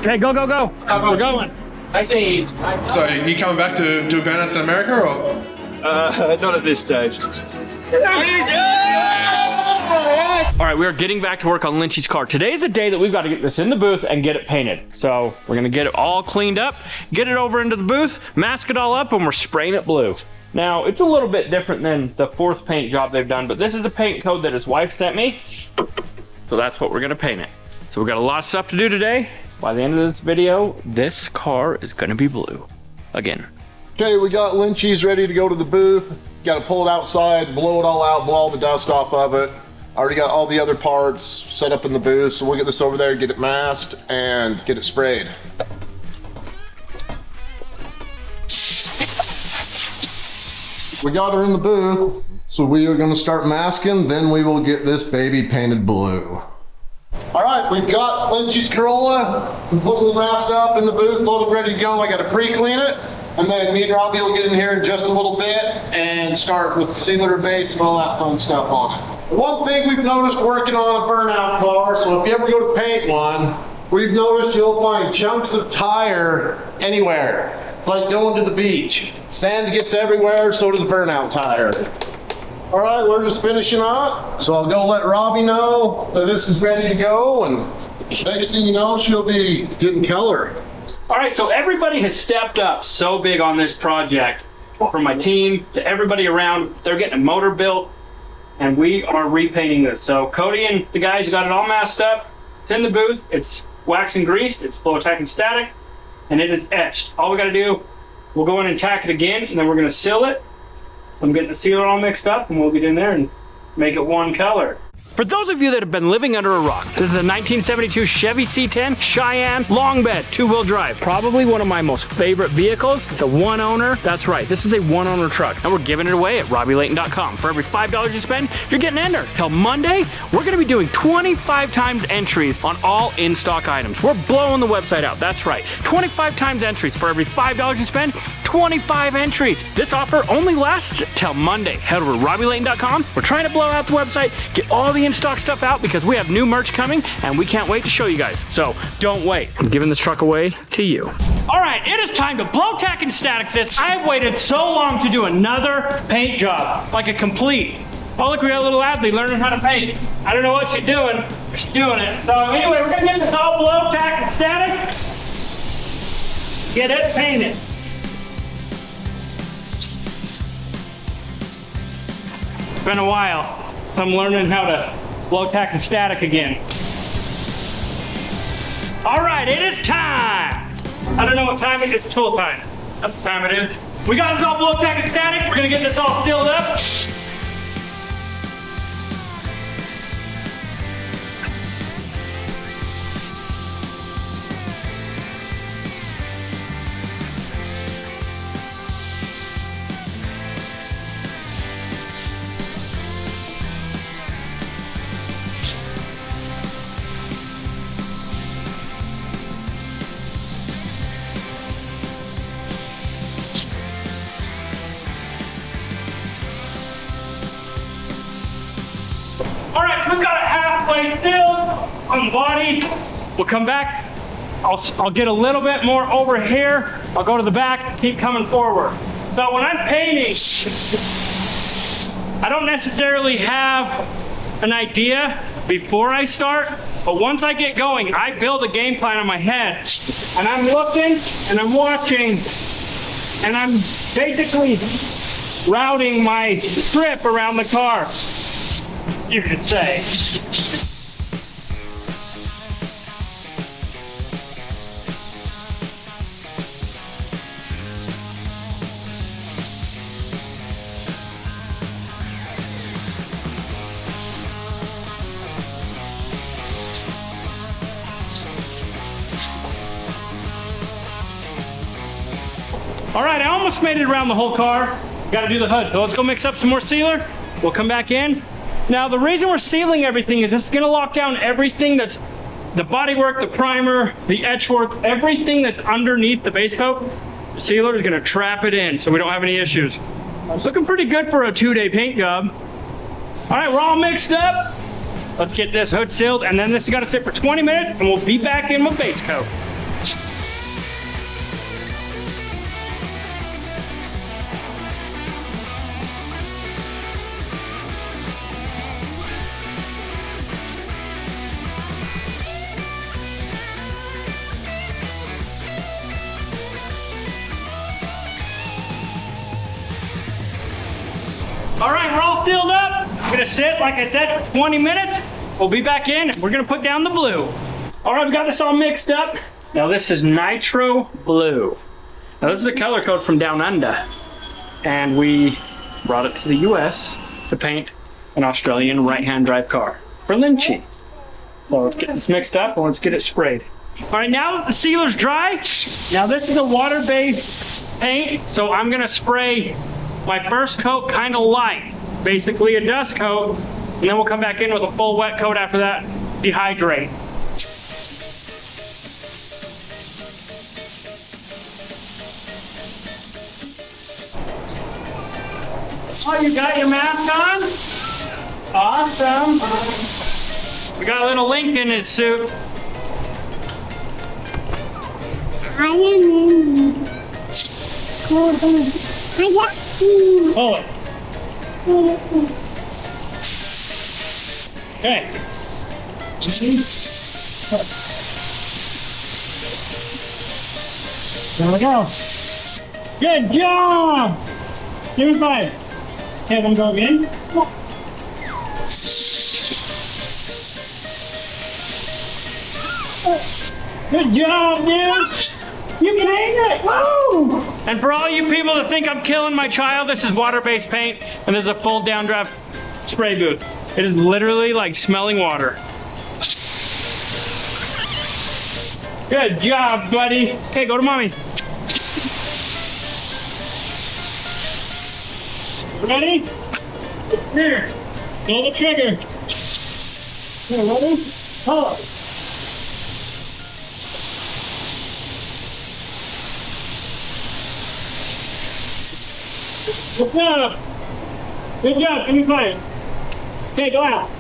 Okay, go, go, go. We're going. Nice and easy. So, you coming back to do burnouts in America, or? Not at this stage. All right, we are getting back to work on Lynchy's car. Today's the day that we've got to get this in the booth and get it painted. So we're gonna get it all cleaned up, get it over into the booth, mask it all up, and we're spraying it blue. Now, it's a little bit different than the fourth paint job they've done, but this is the paint code that his wife sent me. So that's what we're gonna paint it. So we've got a lot of stuff to do today. By the end of this video, this car is gonna be blue again. Okay, we got Lynchy's ready to go to the booth. Got to pull it outside, blow it all out, blow all the dust off of it. Already got all the other parts set up in the booth, so we'll get this over there, get it masked, and get it sprayed. We got her in the booth, so we are gonna start masking, then we will get this baby painted blue. All right, we've got Lynchy's Corolla completely masked up in the booth, loaded, ready to go. I gotta pre-clean it, and then me and Robbie will get in here in just a little bit and start with the sealer base and all that fun stuff on it. One thing we've noticed working on a burnout car, so if you ever go to paint one, we've noticed you'll find chunks of tire anywhere. It's like going to the beach. Sand gets everywhere, so does burnout tire. All right, we're just finishing up, so I'll go let Robbie know that this is ready to go, and next thing you know, she'll be getting color. All right, so everybody has stepped up so big on this project. From my team to everybody around, they're getting a motor built, and we are repainting this. So Cody and the guys got it all masked up. It's in the booth, it's wax and greased, it's flow attack and static, and it is etched. All we gotta do, we'll go in and tack it again, and then we're gonna seal it. I'm getting the sealer all mixed up, and we'll get in there and make it one color. For those of you that have been living under a rock, this is a 1972 Chevy C10 Cheyenne long bed, two-wheel drive. Probably one of my most favorite vehicles. It's a one owner. That's right, this is a one owner truck. And we're giving it away at RobbieLayton.com. For every $5 you spend, you're getting entered. Till Monday, we're gonna be doing 25 times entries on all in-stock items. We're blowing the website out, that's right. 25 times entries. For every $5 you spend, 25 entries. This offer only lasts till Monday. Head over to RobbieLayton.com. We're trying to blow out the website, get all the in-stock stuff out because we have new merch coming and we can't wait to show you guys. So don't wait. I'm giving this truck away to you. All right, it is time to blow, tack, and static this. I've waited so long to do another paint job, like a complete. Oh, look, we got a little athlete learning how to paint. I don't know what she's doing, but she's doing it. So anyway, we're gonna get this all blow, tack, and static. Get it painted. It's been a while. So I'm learning how to blow, tack, and static again. All right, it is time. I don't know what time it is. It's tool time. That's what time it is. We got this all blow, tack, and static. We're gonna get this all stilled up. All right, we've got it halfway sealed on the body. We'll come back. I'll get a little bit more over here. I'll go to the back, keep coming forward. So when I'm painting, I don't necessarily have an idea before I start, but once I get going, I build a game plan in my head. And I'm looking and I'm watching and I'm basically routing my strip around the car, you could say. All right, I almost made it around the whole car. Gotta do the hood. So let's go mix up some more sealer. We'll come back in. Now, the reason we're sealing everything is this is gonna lock down everything that's the bodywork, the primer, the etch work, everything that's underneath the base coat. The sealer is gonna trap it in so we don't have any issues. It's looking pretty good for a 2-day paint job. All right, we're all mixed up. Let's get this hood sealed, and then this is gonna sit for 20 minutes, and we'll be back in with base coat. All right, we're all filled up. I'm gonna sit, like I said, for 20 minutes. We'll be back in. We're gonna put down the blue. All right, we got this all mixed up. Now this is nitro blue. Now this is a color code from down under. And we brought it to the US to paint an Australian right-hand drive car for Lynchy. So let's get this mixed up and let's get it sprayed. All right, now that the sealer's dry, now this is a water-based paint, so I'm gonna spray my first coat kind of light, basically a dust coat, and then we'll come back in with a full wet coat after that, dehydrate. Oh, you got your mask on? Awesome. We got a little link in his suit. I am in. Hold on. I got you. Hold it. Okay. There we go. Good job. Give me 5. Okay, I'm gonna go again. Good job, dude. You can hang it. Woo! And for all you people that think I'm killing my child, this is water-based paint, and there's a full downdraft spray booth. It is literally like smelling water. Good job, buddy. Okay, go to mommy. Ready? Here. Pull the trigger. Here, ready? Pull. Good job. Good job. Give me 5. Okay, go out.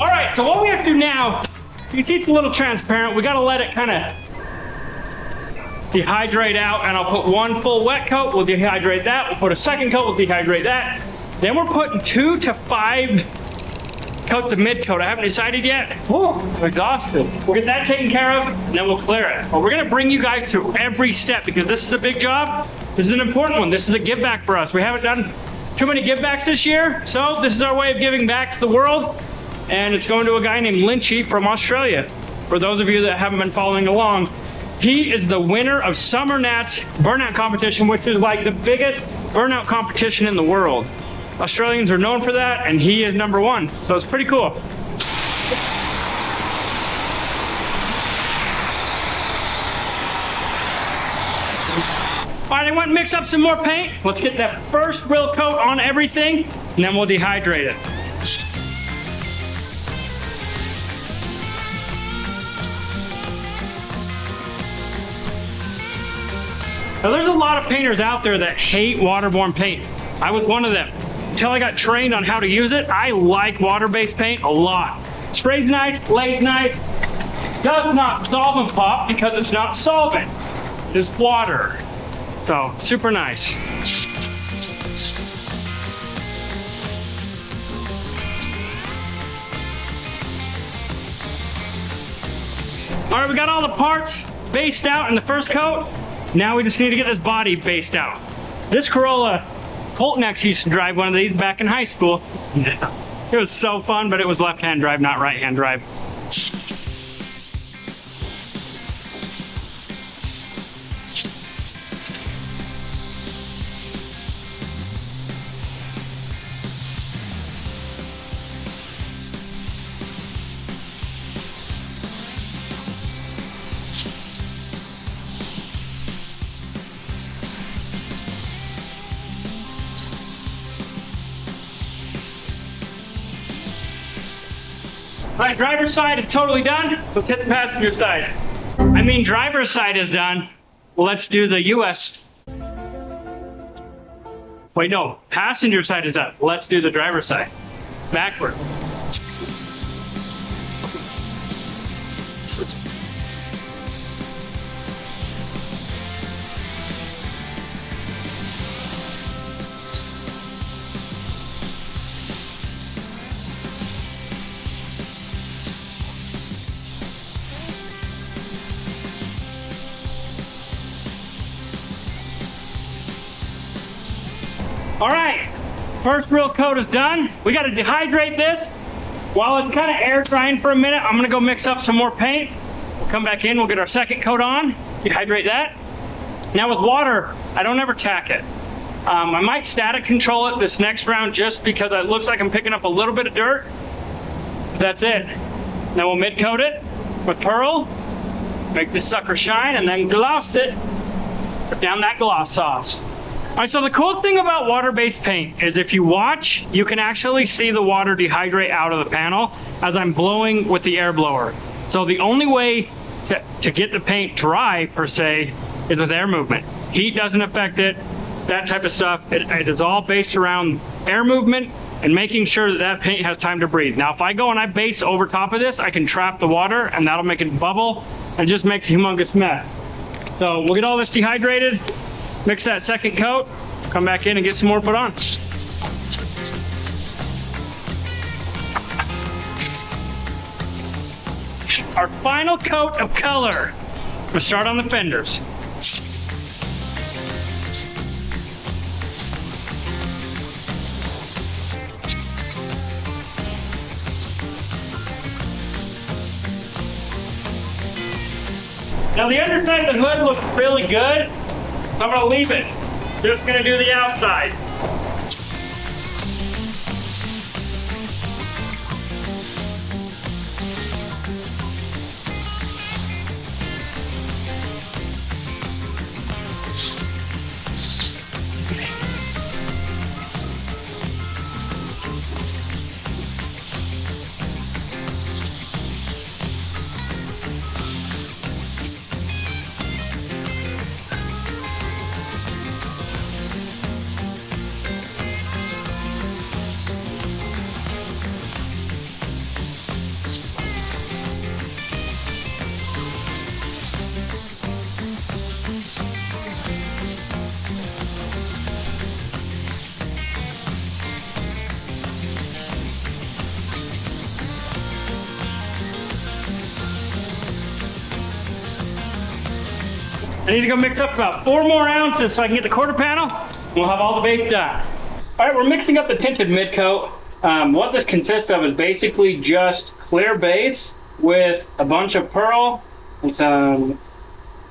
All right, so what we have to do now, you can see it's a little transparent. We gotta let it kind of dehydrate out, and I'll put one full wet coat, we'll dehydrate that, we'll put a second coat, we'll dehydrate that. Then we're putting 2 to 5 coats of mid coat. I haven't decided yet. Oh, I'm exhausted. We'll get that taken care of, and then we'll clear it. But we're gonna bring you guys through every step because this is a big job. This is an important one. This is a give back for us. We haven't done too many give backs this year, so this is our way of giving back to the world. And it's going to a guy named Lynchy from Australia. For those of you that haven't been following along, he is the winner of Summer Nat's burnout competition, which is like the biggest burnout competition in the world. Australians are known for that, and he is number 1. So it's pretty cool. All right, I went and mix up some more paint. Let's get that first real coat on everything, and then we'll dehydrate it. Now, there's a lot of painters out there that hate waterborne paint. I was one of them. Until I got trained on how to use it, I like water-based paint a lot. Sprays nice, lays nice, does not solvent pop because it's not solvent. It is water. So, super nice. All right, we got all the parts based out in the first coat. Now we just need to get this body based out. This Corolla, Colton actually used to drive one of these back in high school. It was so fun, but it was left-hand drive, not right-hand drive. All right, driver's side is totally done. Let's hit the passenger side. I mean, driver's side is done. Well, let's do the US. Wait, no, passenger side is done. Let's do the driver's side. Backward. All right, first real coat is done. We got to dehydrate this. While it's kind of air drying for a minute, I'm gonna go mix up some more paint. We'll come back in, we'll get our second coat on, dehydrate that. Now with water, I don't ever tack it. I might static control it this next round just because it looks like I'm picking up a little bit of dirt. That's it. Now we'll mid coat it with Pearl, make this sucker shine, and then gloss it. Put down that gloss sauce. All right, so the cool thing about water-based paint is if you watch, you can actually see the water dehydrate out of the panel as I'm blowing with the air blower. So the only way to get the paint dry, per se, is with air movement. Heat doesn't affect it, that type of stuff. It is all based around air movement and making sure that that paint has time to breathe. Now, if I go and I base over top of this, I can trap the water and that'll make it bubble and just makes a humongous mess. So we'll get all this dehydrated. Mix that second coat, come back in and get some more put on. Our final coat of color. We'll start on the fenders. Now the underside of the hood looks really good. So I'm gonna leave it. Just gonna do the outside. I need to go mix up about 4 more ounces so I can get the quarter panel. We'll have all the base done. All right, we're mixing up the tinted mid coat. What this consists of is basically just clear base with a bunch of pearl and some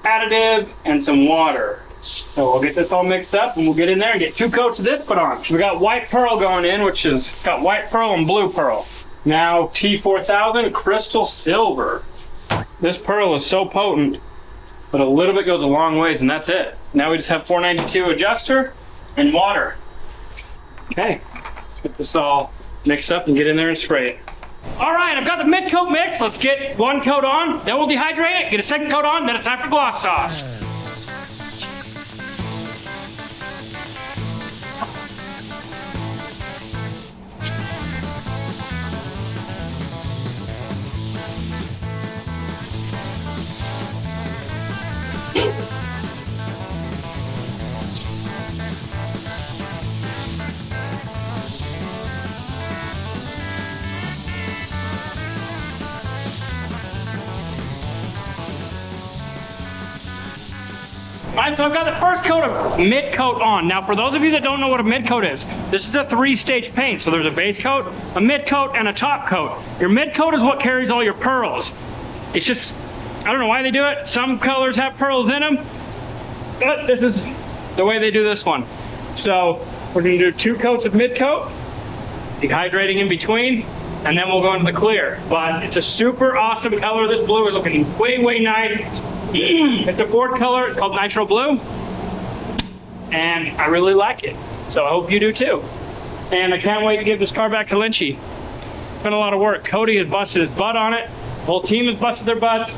additive and some water. So we'll get this all mixed up and we'll get in there and get 2 coats of this put on. We got white pearl going in, which is got white pearl and blue pearl. Now T4000 crystal silver. This pearl is so potent, but a little bit goes a long ways, and that's it. Now we just have 492 adjuster and water. Okay, let's get this all mixed up and get in there and spray it. All right, I've got the mid coat mixed. Let's get 1 coat on, then we'll dehydrate it, get a second coat on, then it's time for gloss sauce. All right, so I've got the first coat of mid coat on. Now, for those of you that don't know what a mid coat is, this is a 3-stage paint. So there's a base coat, a mid coat, and a top coat. Your mid coat is what carries all your pearls. It's just, I don't know why they do it. Some colors have pearls in them, but this is the way they do this one. So we're gonna do 2 coats of mid coat, dehydrating in between, and then we'll go into the clear. But it's a super awesome color. This blue is looking way, way nice. It's a Ford color, it's called Nitro Blue, and I really like it. So I hope you do too. And I can't wait to give this car back to Lynchy. It's been a lot of work. Cody has busted his butt on it. The whole team has busted their butts.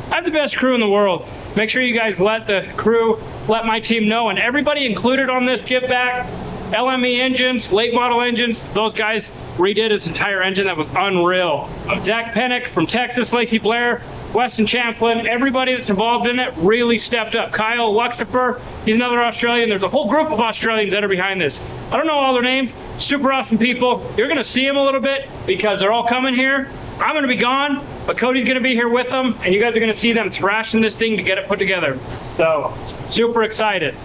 I have the best crew in the world. Make sure you guys let the crew, let my team know, and everybody included on this give back. LME engines, late model engines, those guys redid his entire engine. That was unreal. Zach Pennock from Texas, Lacey Blair, Weston Champlin, everybody that's involved in it really stepped up. Kyle Luxifer, he's another Australian. There's a whole group of Australians that are behind this. I don't know all their names. Super awesome people. You're gonna see them a little bit because they're all coming here. I'm gonna be gone, but Cody's gonna be here with them, and you guys are gonna see them thrashing this thing to get it put together. So, super excited.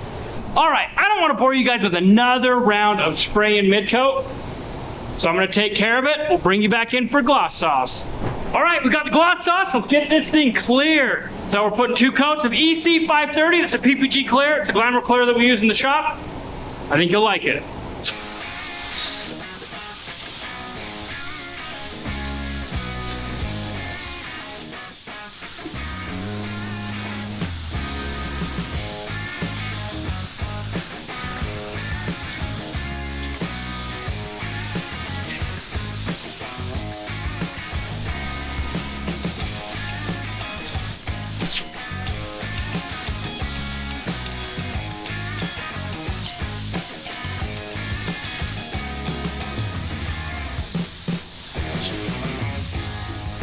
All right, I don't want to bore you guys with another round of spray and mid-coat, so I'm going to take care of it. We'll bring you back in for gloss sauce. All right, we got the gloss sauce. Let's get this thing clear. So we're putting 2 coats of EC 530. It's a PPG clear. It's a Glamour clear that we use in the shop. I think you'll like it.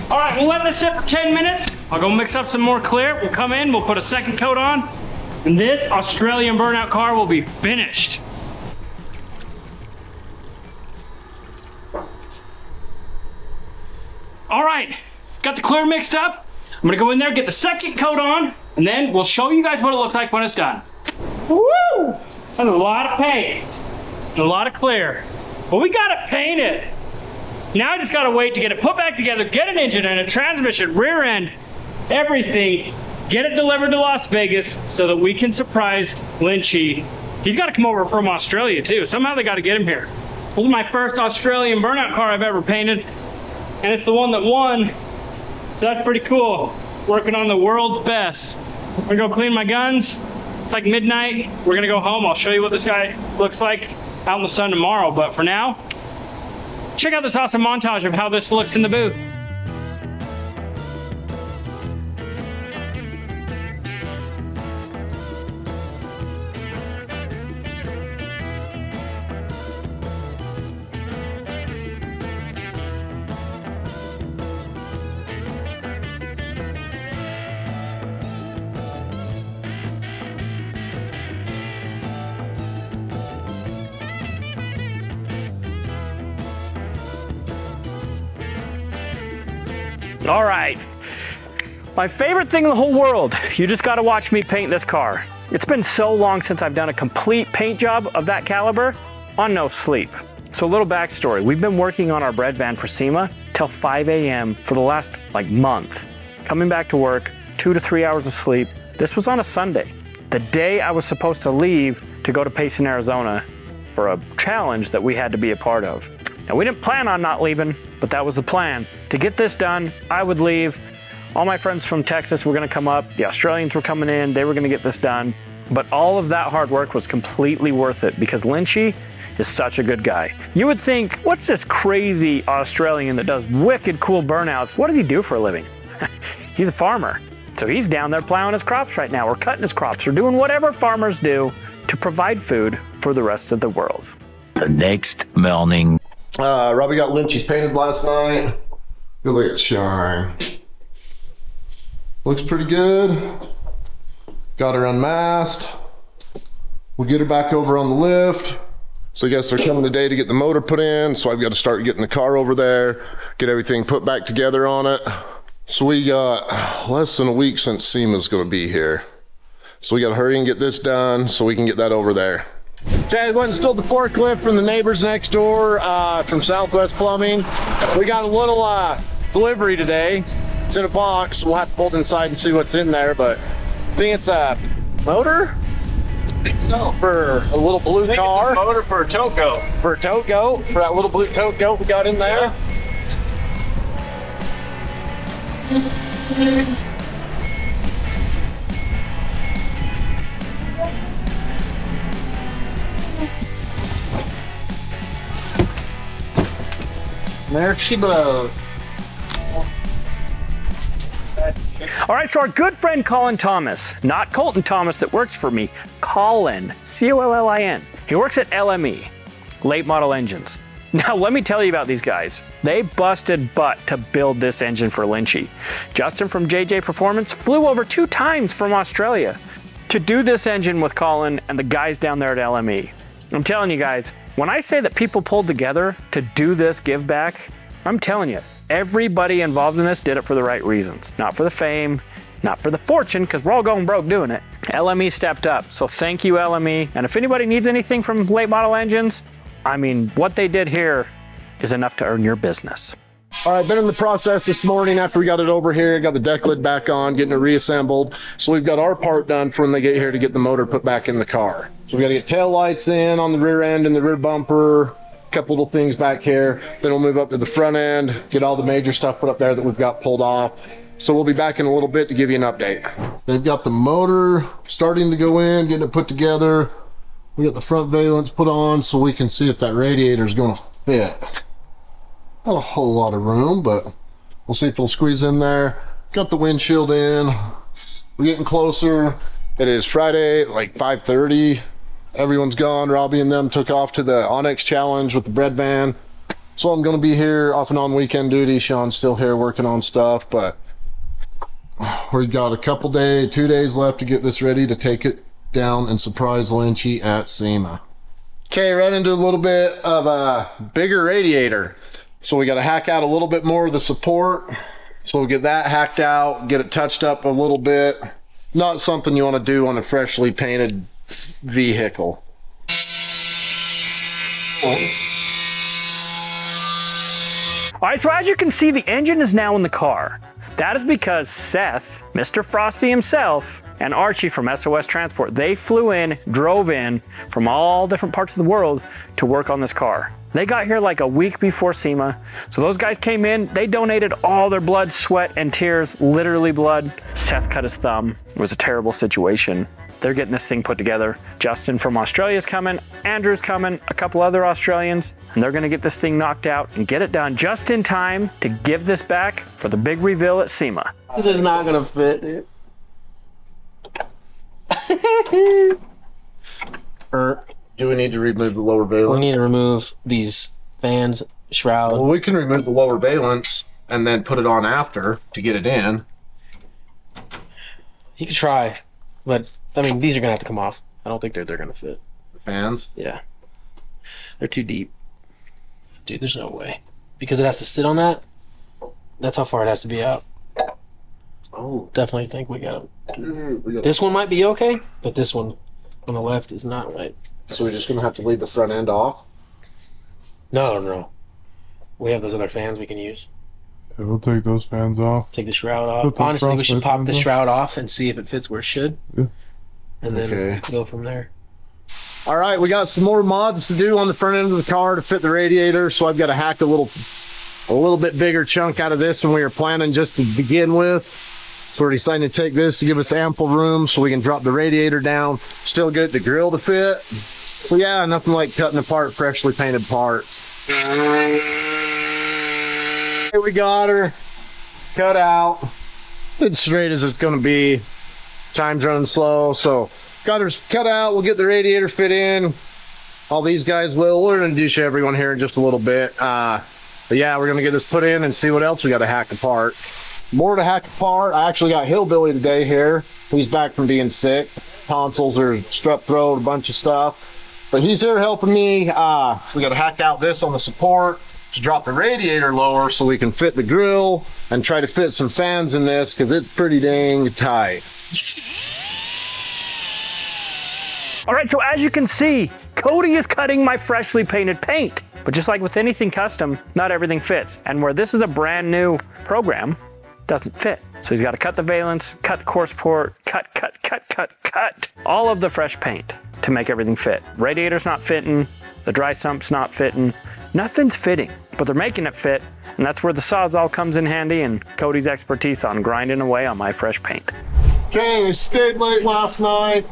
All right, we'll let this sit for 10 minutes. I'll go mix up some more clear. We'll come in, we'll put a second coat on, and this Australian burnout car will be finished. All right, got the clear mixed up. I'm gonna go in there, get the second coat on, and then we'll show you guys what it looks like when it's done. Woo! That's a lot of paint and a lot of clear, but we gotta paint it. Now I just gotta wait to get it put back together, get an engine and a transmission, rear end, everything, get it delivered to Las Vegas so that we can surprise Lynchy. He's gotta come over from Australia too. Somehow they gotta get him here. This is my first Australian burnout car I've ever painted, and it's the one that won, so that's pretty cool. Working on the world's best. I'm gonna go clean my guns. It's like midnight. We're gonna go home. I'll show you what this guy looks like out in the sun tomorrow, but for now, check out this awesome montage of how this looks in the booth. All right, my favorite thing in the whole world. You just gotta watch me paint this car. It's been so long since I've done a complete paint job of that caliber on no sleep. So a little backstory, we've been working on our bread van for SEMA till 5 a.m. for the last month. Coming back to work, 2 to 3 hours of sleep. This was on a Sunday, the day I was supposed to leave to go to Payson, Arizona for a challenge that we had to be a part of. Now, we didn't plan on not leaving, but that was the plan. To get this done, I would leave. All my friends from Texas were gonna come up. The Australians were coming in. They were gonna get this done. But all of that hard work was completely worth it because Lynchy is such a good guy. You would think, what's this crazy Australian that does wicked cool burnouts? What does he do for a living? He's a farmer. So he's down there plowing his crops right now, or cutting his crops, or doing whatever farmers do to provide food for the rest of the world. The next morning. Robbie got Lynchy's painted last night. Good look at shine. Looks pretty good. Got her unmasked. We'll get her back over on the lift. So I guess they're coming today to get the motor put in. So I've got to start getting the car over there, get everything put back together on it. So we got less than a week since SEMA's gonna be here. So we gotta hurry and get this done so we can get that over there. Okay, I went and stole the forklift from the neighbors next door, from Southwest Plumbing. We got a little delivery today. It's in a box. We'll have to pull it inside and see what's in there, but I think it's a motor? I think so. For a little blue car. It's a motor for a tote goat. For a tote goat, for that little blue tote goat we got in there. Yeah. There she blows. All right, so our good friend Colin Thomas, not Colton Thomas that works for me, Colin, C-O-L-L-I-N. He works at LME, Late Model Engines. Now, let me tell you about these guys. They busted butt to build this engine for Lynchy. Justin from JJ Performance flew over 2 times from Australia to do this engine with Colin and the guys down there at LME. I'm telling you guys, when I say that people pulled together to do this give back, I'm telling you, everybody involved in this did it for the right reasons. Not for the fame, not for the fortune, because we're all going broke doing it. LME stepped up, so thank you, LME. And if anybody needs anything from Late Model Engines, I mean, what they did here is enough to earn your business. All right, been in the process this morning after we got it over here, got the deck lid back on, getting it reassembled. So we've got our part done for when they get here to get the motor put back in the car. So we got to get tail lights in on the rear end and the rear bumper, a couple little things back here. Then we'll move up to the front end, get all the major stuff put up there that we've got pulled off. So we'll be back in a little bit to give you an update. They've got the motor starting to go in, getting it put together. We got the front valence put on so we can see if that radiator is going to fit. Not a whole lot of room, but we'll see if it'll squeeze in there. Got the windshield in. We're getting closer. It is Friday, like 5:30. Everyone's gone. Robbie and them took off to the Onyx Challenge with the bread van. So I'm going to be here off and on weekend duty. Sean's still here working on stuff, but we've got a couple days, 2 days left to get this ready to take it down and surprise Lynchy at SEMA. Okay, right into a little bit of a bigger radiator. So we got to hack out a little bit more of the support. So we'll get that hacked out, get it touched up a little bit. Not something you want to do on a freshly painted vehicle. All right, so as you can see, the engine is now in the car. That is because Seth, Mr. Frosty himself, and Archie from SOS Transport, they flew in, drove in from all different parts of the world to work on this car. They got here like a week before SEMA. So those guys came in, they donated all their blood, sweat, and tears, literally blood. Seth cut his thumb. It was a terrible situation. They're getting this thing put together. Justin from Australia's coming, Andrew's coming, a couple other Australians, and they're gonna get this thing knocked out and get it done just in time to give this back for the big reveal at SEMA. This is not gonna fit, dude. Do we need to remove the lower valence? We need to remove these fans, shroud. Well, we can remove the lower valence and then put it on after to get it in. You could try, but I mean, these are gonna have to come off. I don't think they're gonna fit. The fans? Yeah, they're too deep, dude. There's no way because it has to sit on that. That's how far it has to be out. Oh, Definitely think we got it. This one might be okay, but this one on the left is not right. So we're just gonna have to leave the front end off? No. We have those other fans we can use. Yeah, we'll take those fans off. Take the shroud Put off. the Honestly, we should frosted pop the fans shroud off and see if it fits where it should. Yeah. And then Okay. go from there. All right, we got some more mods to do on the front end of the car to fit the radiator. So I've got to hack a little bit bigger chunk out of this than we were planning just to begin with. So we're deciding to take this to give us ample room so we can drop the radiator down. Still get the grill to fit. So yeah, nothing like cutting apart freshly painted parts. Here we got her cut out. As straight as it's gonna be. Time's running slow, so got her cut out. We'll get the radiator fit in. All these guys will. We're gonna introduce everyone here in just a little bit. But yeah, we're gonna get this put in and see what else we got to hack apart. More to hack apart. I actually got Hillbilly today here. He's back from being sick. Tonsils or strep throat, a bunch of stuff. But he's here helping me. We got to hack out this on the support to drop the radiator lower so we can fit the grill and try to fit some fans in this because it's pretty dang tight. All right, so as you can see, Cody is cutting my freshly painted paint. But just like with anything custom, not everything fits. And where this is a brand new program, it doesn't fit. So he's got to cut the valence, cut the course port, cut all of the fresh paint to make everything fit. Radiator's not fitting, the dry sump's not fitting, nothing's fitting, but they're making it fit. And that's where the Sawzall comes in handy and Cody's expertise on grinding away on my fresh paint. Okay, I stayed late last night.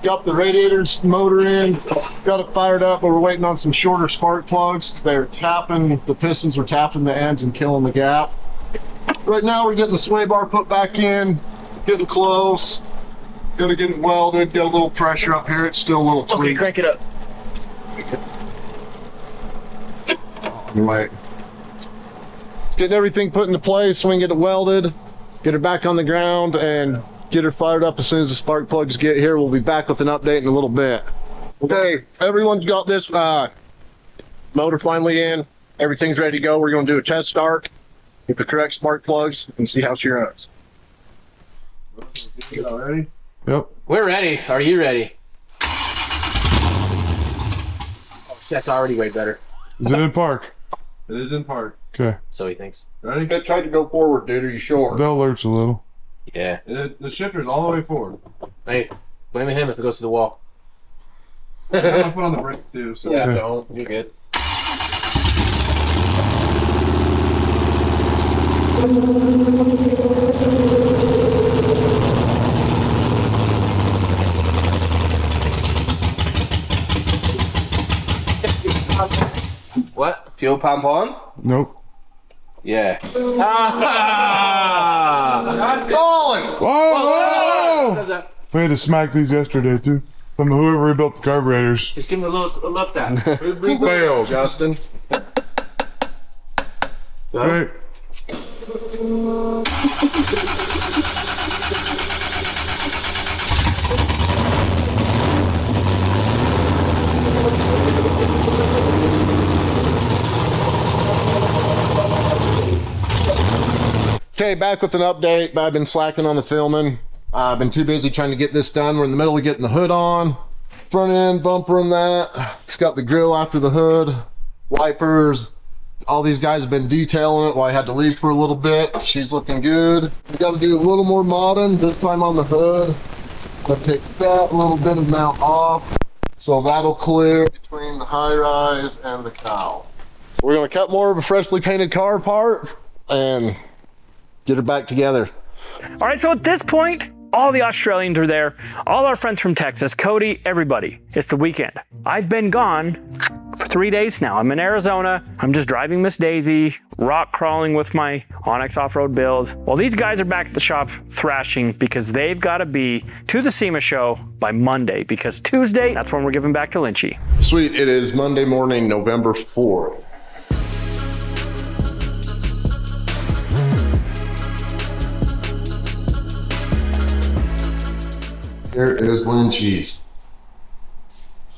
got the radiator motor in, got it fired up, but we're waiting on some shorter spark plugs. They're tapping, the pistons were tapping the ends and killing the gap. Right now we're getting the sway bar put back in, getting close. Gotta get it welded, got a little pressure up here. It's still a little tweaked. Okay, crank it up. Right. Let's get everything put into place so we can get it welded, get her back on the ground, and get her fired up as soon as the spark plugs get here. We'll be back with an update in a little bit. Okay, everyone's got this motor finally in. Everything's ready to go. We're going to do a test start with the correct spark plugs and see how she runs. Ready? Yep. We're ready. Are you ready? That's already way better. Is it in park? It is in park. Okay. So he thinks. Ready? Good, try to go forward, dude. Are you sure? They'll lurch a little. Yeah. The shifter's all the way forward. Hey, blame him if it goes to the wall. I'm gonna put on the brake too. So. Yeah, Okay. don't. You're good. What? Fuel pump on? Nope. Yeah. Whoa! We had to smack these yesterday too. From whoever rebuilt the carburetors. Just give him a look that. Who failed? Justin. Okay. Okay, back with an update. I've been slacking on the filming. I've been too busy trying to get this done. We're in the middle of getting the hood on. Front end, bumper and that. It's got the grill after the hood. Wipers. All these guys have been detailing it while I had to leave for a little bit. She's looking good. We got to do a little more modding, this time on the hood. I'll take that little bit of mount off. So that'll clear between the high rise and the cowl. We're gonna cut more of a freshly painted car apart and get her back together. All right, so at this point, all the Australians are there, all our friends from Texas, Cody, everybody. It's the weekend. I've been gone for 3 days now. I'm in Arizona. I'm just driving Miss Daisy, rock crawling with my Onyx off-road build. Well, these guys are back at the shop thrashing because they've got to be to the SEMA show by Monday, because Tuesday, that's when we're giving back to Lynchy. Sweet, it is Monday morning, November 4th. Here is Lynchy's.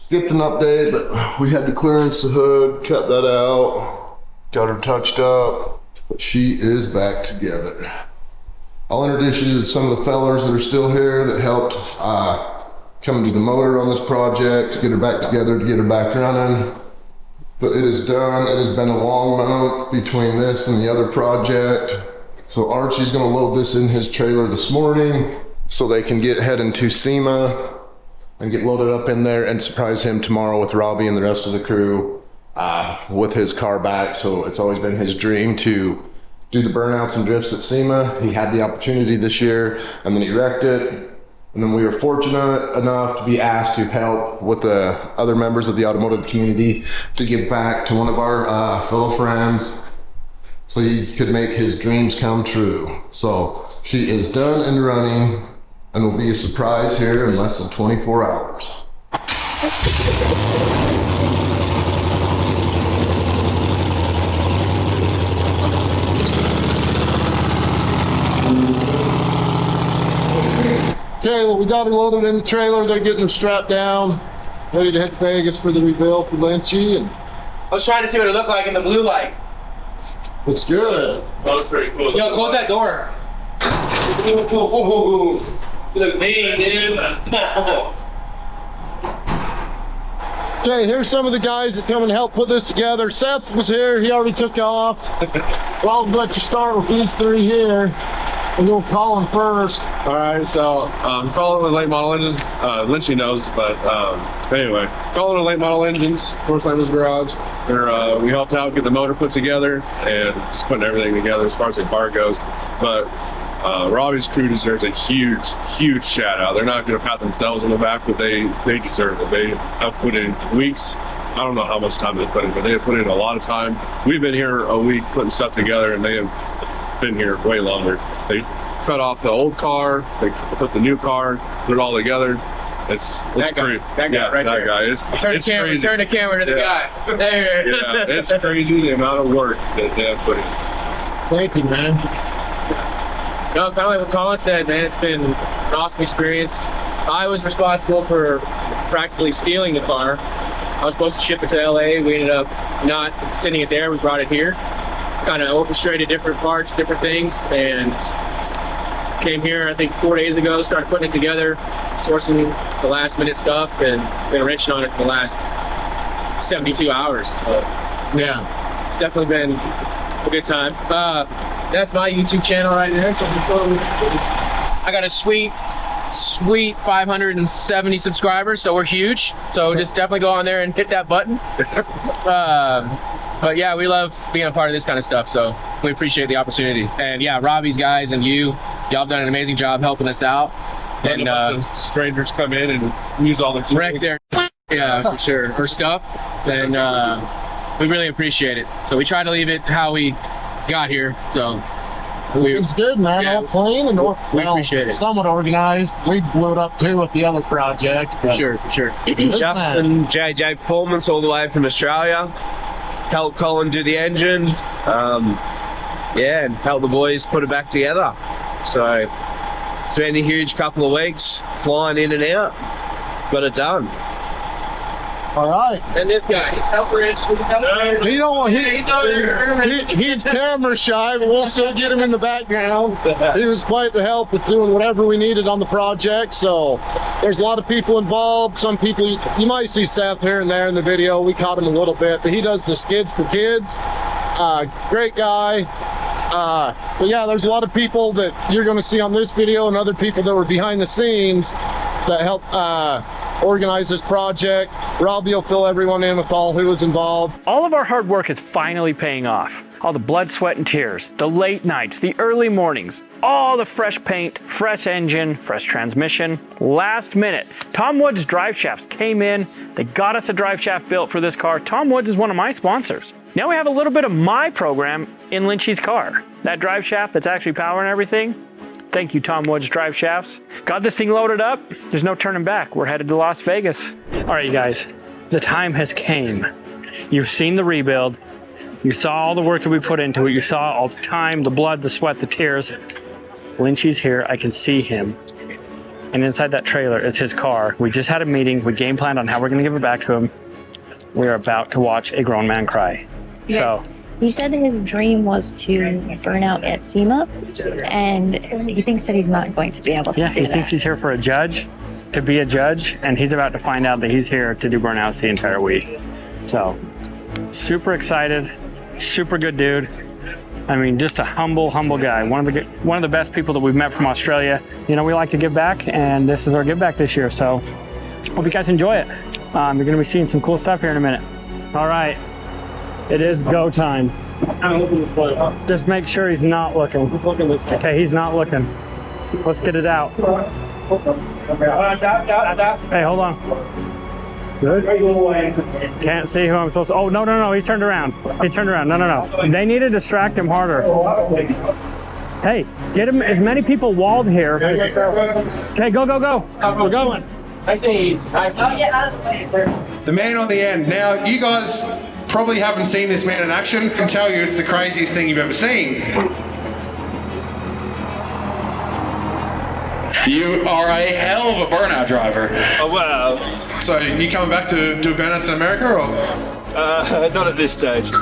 Skipped an update, but we had to clearance the hood, cut that out, got her touched up, but she is back together. I'll introduce you to some of the fellers that are still here that helped come to the motor on this project, get her back together, to get her back running. But it is done. It has been a long month between this and the other project. So Archie's gonna load this in his trailer this morning so they can get heading to SEMA and get loaded up in there and surprise him tomorrow with Robbie and the rest of the crew with his car back. So it's always been his dream to do the burnouts and drifts at SEMA. He had the opportunity this year and then he wrecked it. And then we were fortunate enough to be asked to help with the other members of the automotive community to give back to one of our fellow friends so he could make his dreams come true. So she is done and running and will be a surprise here in less than 24 hours. Okay, well, we got her loaded in the trailer. They're getting her strapped down, ready to head to Vegas for the rebuild for Lynchy. And I was trying to see what it looked like in the blue light. it's good. That was pretty cool. Yo, close that door. You look mean, dude. Okay, here's some of the guys that come and help put this together. Seth was here. He already took off. Well, I'll let you start with these three here. And we'll call them first. All right, so calling with late model engines. Lynchy knows, but anyway, calling with late model engines. Force Landers Garage. We helped out get the motor put together and just putting everything together as far as the car goes. But Robbie's crew deserves a huge shout out. They're not going to pat themselves on the back, but they deserve it. They have put in weeks. I don't know how much time they put in, but they have put in a lot of time. We've been here a week putting stuff together, and they have been here way longer. They cut off the old car, they put the new car, put it all together. It's crazy. That guy. It's crazy. Turn the camera to the guy. There. Yeah, it's crazy the amount of work that they have put in. Thank you, man. No, kind of like what Colin said, man, it's been an awesome experience. I was responsible for practically stealing the car. I was supposed to ship it to LA. We ended up not sending it there. We brought it here. Kind of orchestrated different parts, different things, and came here, I think 4 days ago, started putting it together, sourcing the last minute stuff, and been wrenching on it for the last 72 hours. So, Yeah. it's definitely been a good time. That's my YouTube channel right there. So I got a sweet 570 subscribers, so we're huge. So just definitely go on there and hit that button. But yeah, we love being a part of this kind of stuff, so we appreciate the opportunity. And yeah, Robbie's guys and y'all have done an amazing job helping us out. And a bunch of strangers come in and use all the wreck their for sure, or stuff. And we really appreciate it. So we try to leave it how we got here. So It's good, man. Yeah. All clean and We appreciate it. somewhat organized. We blew it up too with the other project. For sure. Justin JJ Performance all the way from Australia. Helped Colin do the engine. And helped the boys put it back together. So it's been a huge couple of weeks flying in and out. Got it done. All right. And this guy, he's help rich. You know, he's camera shy, but we'll still get him in the background. He was quite the help with doing whatever we needed on the project. So there's a lot of people involved. Some people, you might see Seth here and there in the video. We caught him a little bit, but he does the skids for kids. Great guy. But yeah, there's a lot of people that you're going to see on this video and other people that were behind the scenes that helped organize this project. Robbie will fill everyone in with all who was involved. All of our hard work is finally paying off. All the blood, sweat, and tears, the late nights, the early mornings, all the fresh paint, fresh engine, fresh transmission. Last minute, Tom Woods drive shafts came in. They got us a drive shaft built for this car. Tom Woods is one of my sponsors. Now we have a little bit of my program in Lynchy's car. That drive shaft that's actually powering everything. Thank you, Tom Woods Drive Shafts. Got this thing loaded up. There's no turning back. We're headed to Las Vegas. All right, you guys, the time has came. You've seen the rebuild. You saw all the work that we put into it. You saw all the time, the blood, the sweat, the tears. Lynchy's here. I can see him. And inside that trailer is his car. We just had a meeting. We game planned on how we're going to give it back to him. We are about to watch a grown man cry. So. He said his dream was to burn out at SEMA, and he thinks that he's not going to be able to do that. Yeah, he thinks he's here for a judge, to be a judge, and he's about to find out that he's here to do burnouts the entire week. So, super excited, super good dude. I mean, just a humble guy. One of the best people that we've met from Australia. You know, we like to give back, and this is our give back this year. So, hope you guys enjoy it. You're going to be seeing some cool stuff here in a minute. All right. It is go time. Just make sure he's not looking. Okay, he's not looking. Let's get it out. Hey, hold on. Good. Can't see who I'm supposed to. Oh, no. He's turned around. No. They need to distract him harder. Hey, get him as many people walled here. Okay, go. We're going. I see. The man on the end. Now, you guys probably haven't seen this man in action. I can tell you it's the craziest thing you've ever seen. You are a hell of a burnout driver. Oh, wow. So you coming back to do burnouts in America, or? Not at this stage.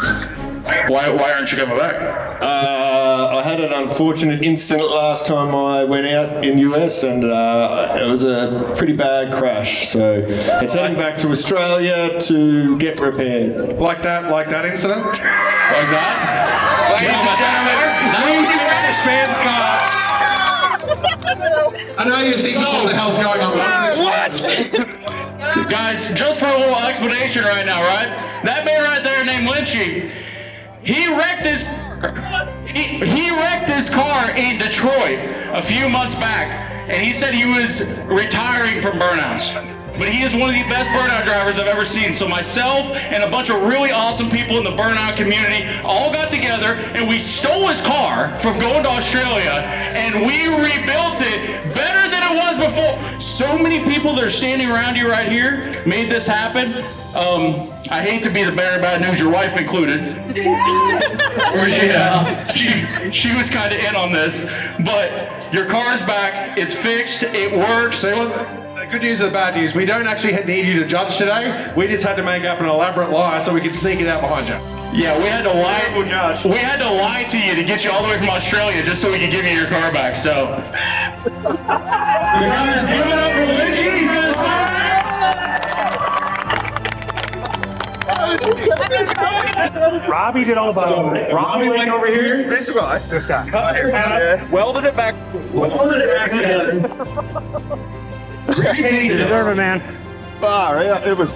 Why aren't you coming back? I had an unfortunate incident last time I went out in US, and it was a pretty bad crash. So it's heading back to Australia to get repaired. Like that incident? Like that? Ladies and gentlemen, will you this man's car? I know you're thinking what the hell's going on. Guys, just for a little explanation right now, right? That man right there named Lynchy He wrecked his car in Detroit a few months back, and he said he was retiring from burnouts. But he is one of the best burnout drivers I've ever seen. So myself and a bunch of really awesome people in the burnout community all got together and we stole his car from going to Australia and we rebuilt it better than it was before. So many people that are standing around you right here made this happen. I hate to be the bearer of bad news, your wife included. She was kind of in on this, but your car's back, it's fixed, it works. The good news and the bad news, we don't actually need you to judge today. We just had to make up an elaborate lie so we could sneak it out behind you. Yeah, we had to lie. We had to lie to you to get you all the way from Australia just so we could give you your car back. So, guys, give it up for Lynchy. Robbie did all about it. Robbie went over here. This guy. Cut your hat, welded it back together. You deserve it, man. It was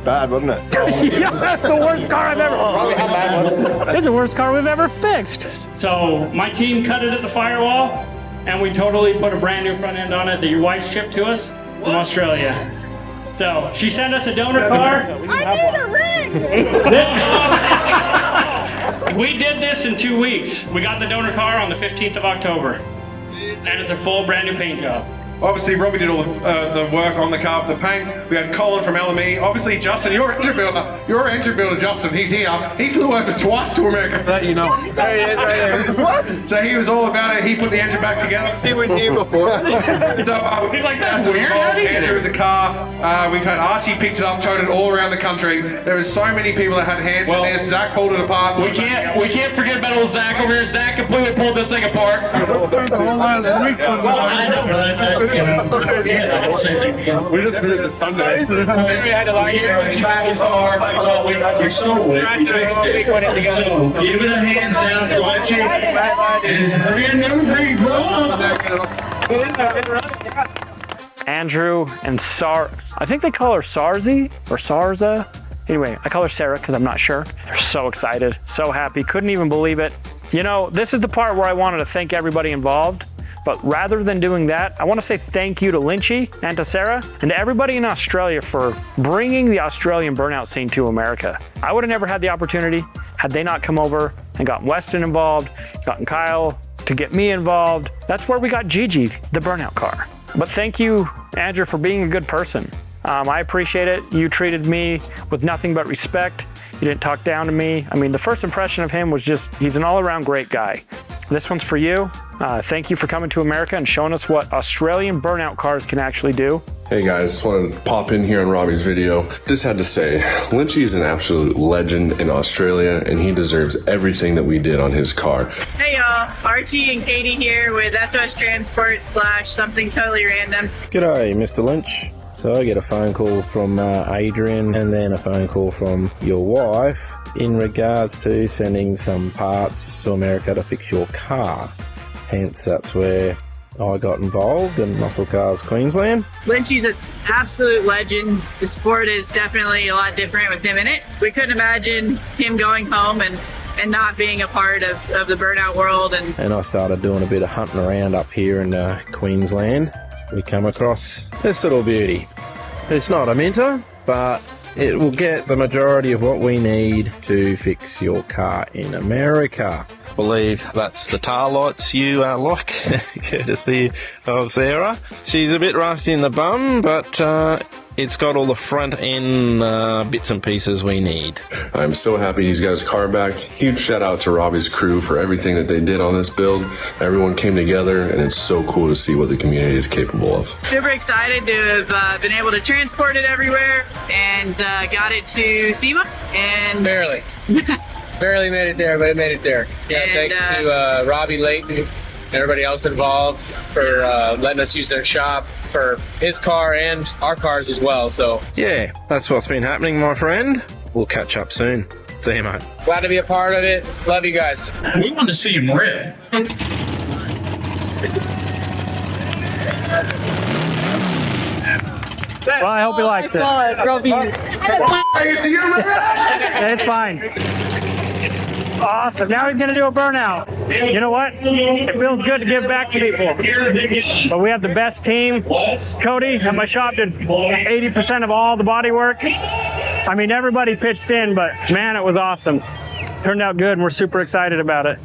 bad, wasn't it? Yeah, that's the worst car I've ever. It's the worst car we've ever fixed. So my team cut it at the firewall, and we totally put a brand new front end on it that your wife shipped to us from Australia. So she sent us a donor car. I need a ring! We did this in 2 weeks. We got the donor car on the 15th of October, and it's a full brand new paint job. Obviously, Robbie did all the work on the car with the paint. We had Colin from LME. Obviously, Justin, your engine builder, Justin, he's here. He flew over twice to America. That you know. There he is, right there. What? So he was all about it. He put the engine back together. He was here before. He's like, that's weird. How did he get it? With the car. We've had Archie picked it up, towed it all around the country. There was so many people that had hands in this. Zach pulled it apart. We can't forget about old Zach over here. Zach completely pulled this thing apart. We just finished it Sunday. We had to like Give it a hands down for Lynchy. Andrew and I think they call her Sarzy or Sarza. Anyway, I call her Sarah because I'm not sure. They're so excited, so happy, couldn't even believe it. You know, this is the part where I wanted to thank everybody involved. But rather than doing that, I want to say thank you to Lynchy and to Sarah and to everybody in Australia for bringing the Australian burnout scene to America. I would have never had the opportunity had they not come over and gotten Weston involved, gotten Kyle to get me involved. That's where we got Gigi, the burnout car. But thank you, Andrew, for being a good person. I appreciate it. You treated me with nothing but respect. You didn't talk down to me. I mean, the first impression of him was just, he's an all-around great guy. This one's for you. Thank you for coming to America and showing us what Australian burnout cars can actually do. Hey guys, just wanted to pop in here on Robbie's video. Just had to say, Lynchy is an absolute legend in Australia and he deserves everything that we did on his car. Hey y'all, Archie and Katie here with SOS Transport / something totally random. G'day, Mr. Lynch. So I get a phone call from Adrian and then a phone call from your wife in regards to sending some parts to America to fix your car. Hence, that's where I got involved in Muscle Cars Queensland. Lynchy's an absolute legend. The sport is definitely a lot different with him in it. We couldn't imagine him going home and not being a part of the burnout world. And I started doing a bit of hunting around up here in Queensland. We come across this little beauty. It's not a Minter, but it will get the majority of what we need to fix your car in America. I believe that's the tar lights you like, courtesy of Sarah. She's a bit rusty in the bum, but it's got all the front end bits and pieces we need. I'm so happy he's got his car back. Huge shout out to Robbie's crew for everything that they did on this build. Everyone came together and it's so cool to see what the community is capable of. Super excited to have been able to transport it everywhere and got it to SEMA and barely made it there, but it made it there. Yeah, thanks to Robbie Layton and everybody else involved for letting us use their shop for his car and our cars as well. So yeah, that's what's been happening, my friend. We'll catch up soon. See you, mate. Glad to be a part of it. Love you guys. We want to see him rip. Well, I hope he likes it. Robbie. It's fine. Awesome. Now he's going to do a burnout. You know what? It feels good to give back to people. But we have the best team. Cody at my shop did 80% of all the body work. I mean, everybody pitched in, but man, it was awesome. Turned out good, and we're super excited about it.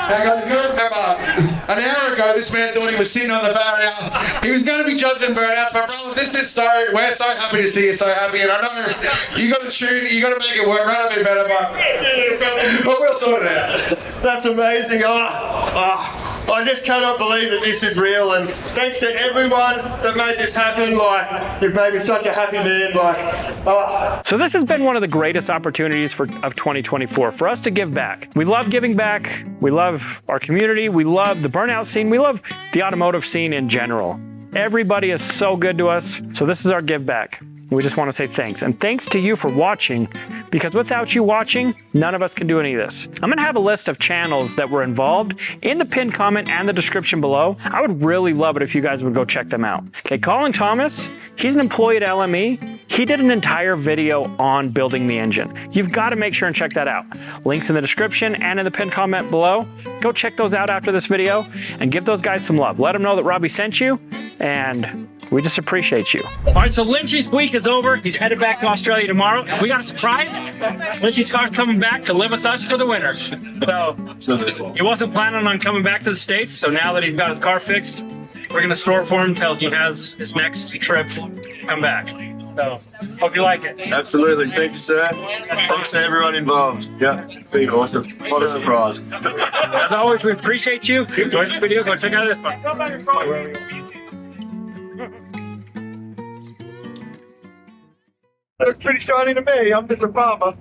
I remember an hour ago, this man thought he was sitting on the barrier. He was going to be judging burnouts, but brother, we're so happy to see you so happy. And I know you got to tune, you got to make it work, run a bit better, but we'll sort it out. That's amazing. I just cannot believe that this is real, and thanks to everyone that made this happen. Like, you've made me such a happy man. So this has been one of the greatest opportunities of 2024 for us to give back. We love giving back. We love our community. We love the burnout scene. We love the automotive scene in general. Everybody is so good to us. So this is our give back. We just want to say thanks. And thanks to you for watching, because without you watching, none of us can do any of this. I'm going to have a list of channels that were involved in the pinned comment and the description below. I would really love it if you guys would go check them out. Okay, Colin Thomas, he's an employee at LME. He did an entire video on building the engine. You've got to make sure and check that out. Links in the description and in the pinned comment below. Go check those out after this video and give those guys some love. Let them know that Robbie sent you, and we just appreciate you. All right, so Lynchy's week is over. He's headed back to Australia tomorrow. And we got a surprise. Lynchy's car's coming back to live with us for the winter. So he wasn't planning on coming back to the States. So now that he's got his car fixed, we're going to store it for him until he has his next trip come back. So hope you like it. Absolutely. Thank you, sir. Thanks to everyone involved. Yeah, been awesome. What a surprise. As always, we appreciate you. If you enjoyed this video, go check out this one. Looks pretty shiny to me. I'm just a farmer.